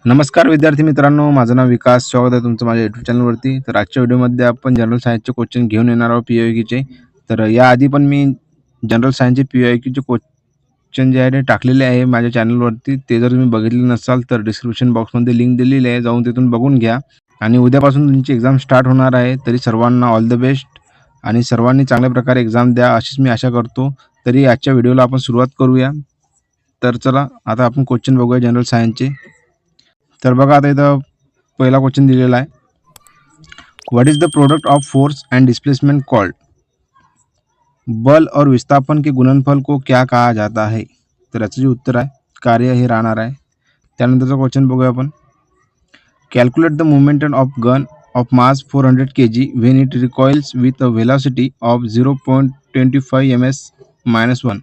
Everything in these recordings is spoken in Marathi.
नमस्कार विद्यार्थी मित्रांनो, माझं नाव विकास. स्वागत आहे तुमचं माझ्या यूट्यूब चॅनलवरती. तर आजच्या व्हिडिओमध्ये आपण जनरल सायन्सचे क्वेश्चन घेऊन येणार आहोत पी-वाय-क्यूचे. तर याआधी पण मी जनरल सायन्सचे पी-वाय-क्यूचे क्वेश्चन जे आहे ते टाकलेले आहे माझ्या चॅनलवरती. ते जर तुम्ही बघितले नसाल तर डिस्क्रिप्शन बॉक्समध्ये लिंक दिलेली आहे, जाऊन तिथून बघून घ्या. आणि उद्यापासून तुमची एक्झाम स्टार्ट होणार आहे. तरी सर्वांना ऑल द बेस्ट आणि सर्वांनी चांगल्या प्रकारे एक्झाम द्या अशीच मी आशा करतो. तरी आजच्या व्हिडिओला आपण सुरुवात करूया. तर चला आता आपण क्वेश्चन बघूया जनरल सायन्सचे. तर बघा आता इथं पहिला क्वेश्चन दिलेला आहे. What is the product of force end displacement called? बल और विस्थापन के गुणनफल को क्या कहा जाता है? तर याचं जे उत्तर आहे कार्य हे राहणार आहे. त्यानंतरचा क्वेश्चन बघूया आपण. Calculate the momentum of gun of mass 400 kg when it recoils with a velocity of 0.25 ms-1.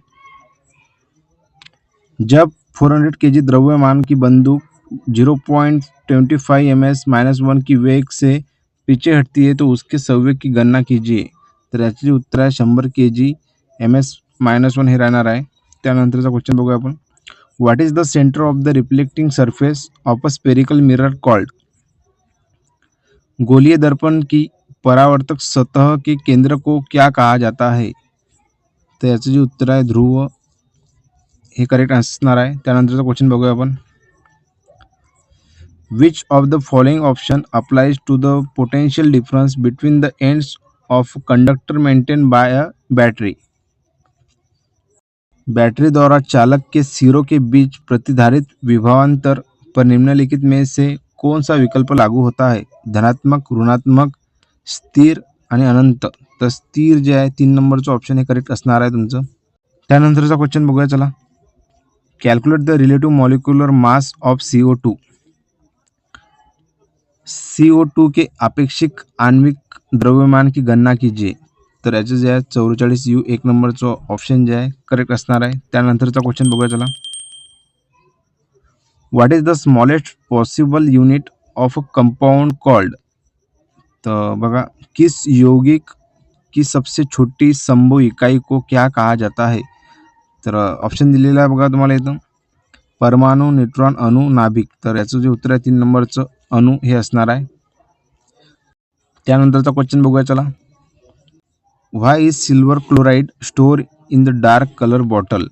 जब 400 kg द्रव्यमान की बंदूक 0.25 ms-1 की वेग से पीछे हटती है तो उसके संवेग की गणना कीजिए. तर याचे उत्तर आहे 100 kg ms-1 हे राहणार आहे. त्यानंतरचा क्वेश्चन बघूया आपण. What is the centre of the reflecting surface of a spherical mirror called? गोलीय दर्पण की परावर्तक सतह के केंद्र को क्या कहा जाता है? तर याचं जे उत्तर आहे ध्रुव हे करेक्ट असणार आहे. त्यानंतरचा क्वेश्चन बघूया आपण. Which of the following option applies to the potential difference between the ends of a conductor maintained by a battery? Battery द्वारा चालक के सिरों के बीच प्रतिधारित विभवांतर पर निम्नलिखित में से कौन सा विकल्प लागू होता है? धनात्मक, ऋणात्मक, स्थिर आणि अनंत. तर स्थिर जे आहे 3 नंबरचं ऑप्शन हे करेक्ट असणार आहे तुमचं. त्यानंतरचा क्वेश्चन बघूया चला. Calculate the relative molecular mass of CO2. CO2 के आपेक्षिक आणविक द्रव्यमान की गणना कीजिए. तर याचे जे आहे 44U 1 नंबरचं ऑप्शन जे आहे करेक्ट असणार आहे. त्यानंतरचा क्वेश्चन बघूया चला. What is the smallest possible unit of a compound called? तर बघा, किस यौगिक की सबसे छोटी संभव इकाई को क्या कहा जाता है? तर ऑप्शन दिलेला आहे बघा तुम्हाला इथं. परमाणु, न्यूट्रॉन, अणु, नाभिक. तर याचं जे उत्तर आहे 3 नंबरचं अणु हे असणार आहे. त्यानंतरचा क्वेश्चन बघूया चला. व्हाई is silver chloride store in the dark colour bottle?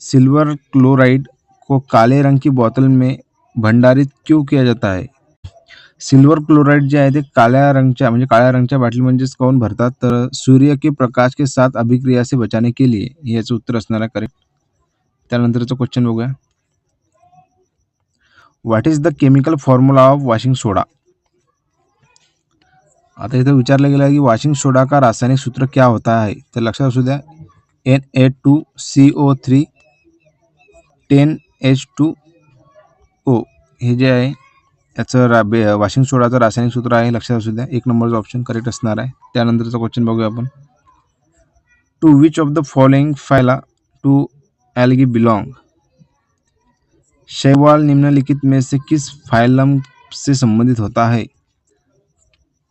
Silver chloride को काले रंग की बोतल में भंडारित क्यों किया जाता है? सिल्वर क्लोराइड जे आहे ते काळ्या रंगच्या बाटली म्हणजेच काऊन भरतात? तर सूर्य के प्रकाश के साथ अभिक्रिया से बचाने के लिए. हे याचं उत्तर असणार आहे करेक्ट. त्यानंतरचा क्वेश्चन बघूया. What is the chemical formula of washing soda? आता इथं विचारलं गेलं आहे की वॉशिंग सोडा का रासायनिक सूत्र क्या होता है? तर लक्षात असू द्या Na2CO3 10H2O हे जे आहे याचं वॉशिंग सोडाचं रासायनिक सूत्र आहे. लक्षात असू द्या 1 नंबरचं ऑप्शन करेक्ट असणार आहे. त्यानंतरचा क्वेश्चन बघूया आपण. To which of the following phyla to algae belong? शैवाल निम्नलिखित में से किस फाइलम से संबंधित होता है?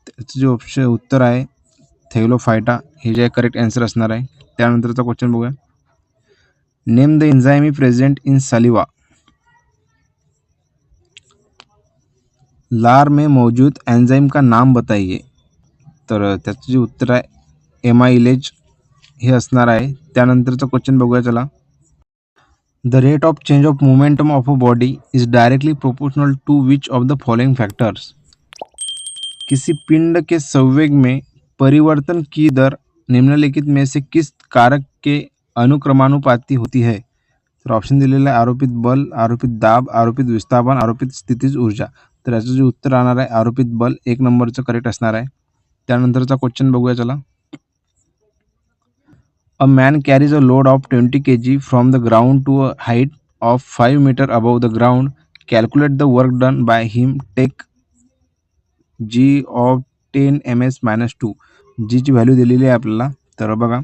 त्याचं जे ऑप्शन उत्तर आहे थैलोफायटा हे जे करेक्ट आन्सर असणार आहे. त्यानंतरचा क्वेश्चन बघूया. Name the enzyme present in saliva. लार में मौजूद एंजाइम का नाम बताइए. तर त्याचं जे उत्तर आहे एमाइलेज हे असणार आहे. त्यानंतरचा क्वेश्चन बघूया चला. The rate of change of momentum of a body is directly proportional to which of the following factors? किसी पिंड के संवेग में परिवर्तन की दर निम्नलिखित में से किस कारक के अनुक्रमानुपाती होती है? तर ऑप्शन दिलेला आहे आरोपित बल, आरोपित दाब, आरोपित विस्थापन, आरोपित स्थितीज ऊर्जा. तर याचं जे उत्तर राहणार आहे आरोपित बल 1 नंबरचं करेक्ट असणार आहे. त्यानंतरचा क्वेश्चन बघूया चला. A man carries a load of 20 kg from the ground to a height of 5 meter above the ground. Calculate the work done by him. Take G of 10 ms-2. G ची व्हॅल्यू दिलेली आहे आपल्याला. तर बघा,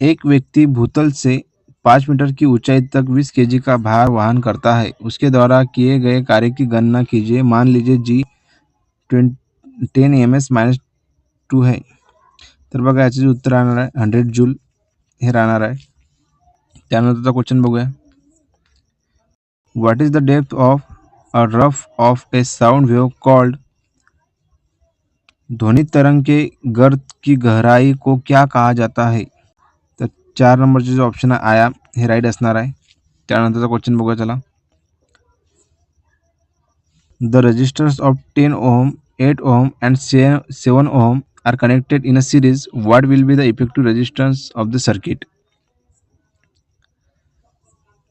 एक व्यक्ति भूतल से 5 मीटर की ऊंचाई तक 20 kg का भार वहन करता है. उसके द्वारा किए गए कार्य की गणना कीजिए. मान लीजिए G 10 ms-2 है. तर बघा याचे जे उत्तर राहणार आहे 100 जूल हे राहणार आहे. त्यानंतरचा क्वेश्चन बघूया. What is the depth of a rough of A sound wave called? ध्वनि तरंग के गर्त की गहराई को क्या कहा जाता है? तर 4 नंबरचे जे ऑप्शन आहे आयाम हे राईट असणार आहे. त्यानंतरचा क्वेश्चन बघूया चला. The resistors of 10 ohm, 8 ohm and 7 ohm are connected in a series. What will be the effective resistance of the circuit?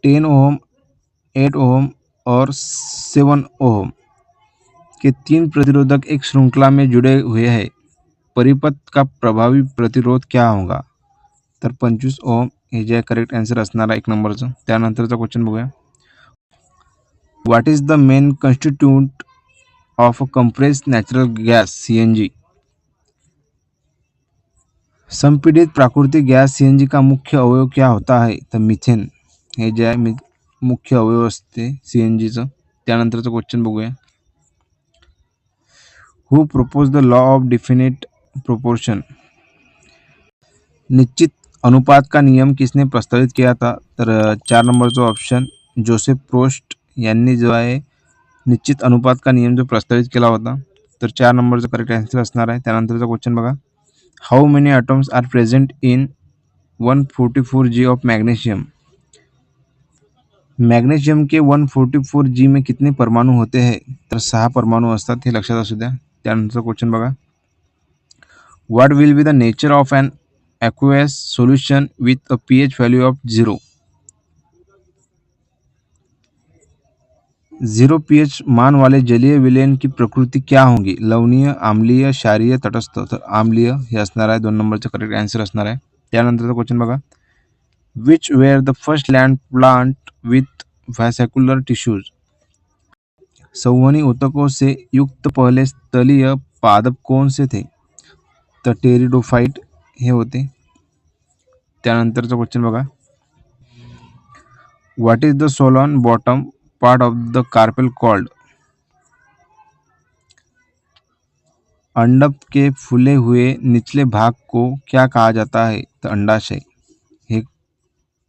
10 ohm, 8 ohm और 7 ohm के 3 प्रतिरोधक एक श्रृंखला में जुड़े हुए हैं. परिपथ का प्रभावी प्रतिरोध क्या होगा? तर 25 ओम हे जे करेक्ट आन्सर असणार आहे 1 नंबरचं. त्यानंतरचा क्वेश्चन बघूया. What is the main constituent of a compressed natural gas CNG? संपीडित प्राकृतिक गॅस CNG का मुख्य अवयव क्या होता है? तर मिथेन हे जे आहे मुख्य अवयव असते CNGचं. त्यानंतरचं क्वेश्चन बघूया. Who propose the law of definite proportion? निश्चित अनुपात का नियम किसने प्रस्तावित किया था? तर 4 नंबरचा ऑप्शन जोसेफ प्रोस्ट यांनी जो आहे निश्चित अनुपात का नियम जो प्रस्तावित केला होता. तर 4 नंबरचा करेक्ट आन्सर असणार आहे. त्यानंतरचा क्वेश्चन बघा. How many atoms are present in 144 G of magnesium? Magnesium के 144 G में कितने परमाणु होते हैं? तर 6 परमाणु असतात, हे लक्षात असू द्या. त्यानंतरचा क्वेश्चन बघा. What will be the nature of an aqueous solution with a pH value of 0? 0 pH मान वाले जलीय विलयन की प्रकृति क्या होगी? लवणीय, आम्लीय, क्षारीय, तटस्थ. तर आम्लीय हे असणार आहे. 2 नंबरचा करेक्ट आन्सर असणार आहे. त्यानंतरचा क्वेश्चन बघा. Which were the first land plant with vascular tissues? संवहनी ऊतकों से युक्त पहले स्थलीय पादप कौन से थे? तर टेरिडोफाइट हे होते. त्यानंतरचा क्वेश्चन बघा. What is the swollen bottom part of the carpel called? अंडप के फूले हुए निचले भाग को क्या कहा जाता है? तर अंडाशय हे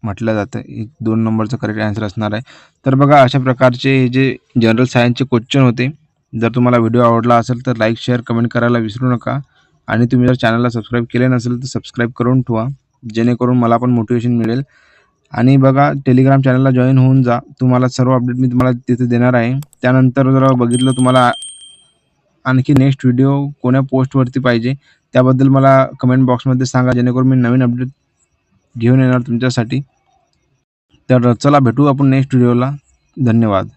म्हटलं जातं. 2 नंबरचा करेक्ट आन्सर असणार आहे. तर बघा अशा प्रकारचे हे जे जनरल सायन्सचे क्वेश्चन होते. जर तुम्हाला व्हिडिओ आवडला असेल तर लाईक शेअर कमेंट करायला विसरू नका. आणि तुम्ही जर चॅनलला सबस्क्राईब केले नसेल तर सबस्क्राईब करून ठेवा, जेणेकरून मला पण मोटिवेशन मिळेल. आणि बघा टेलिग्राम चॅनलला जॉईन होऊन जा. तुम्हाला सर्व अपडेट मी तुम्हाला तिथे देणार आहे. त्यानंतर जर बघितलं तुम्हाला आणखी नेक्स्ट व्हिडिओ कोण्या पोस्टवरती पाहिजे त्याबद्दल मला कमेंट बॉक्समध्ये सांगा, जेणेकरून मी नवीन अपडेट घेऊन येणार तुमच्यासाठी. तर चला भेटू आपण नेक्स्ट व्हिडिओला. धन्यवाद.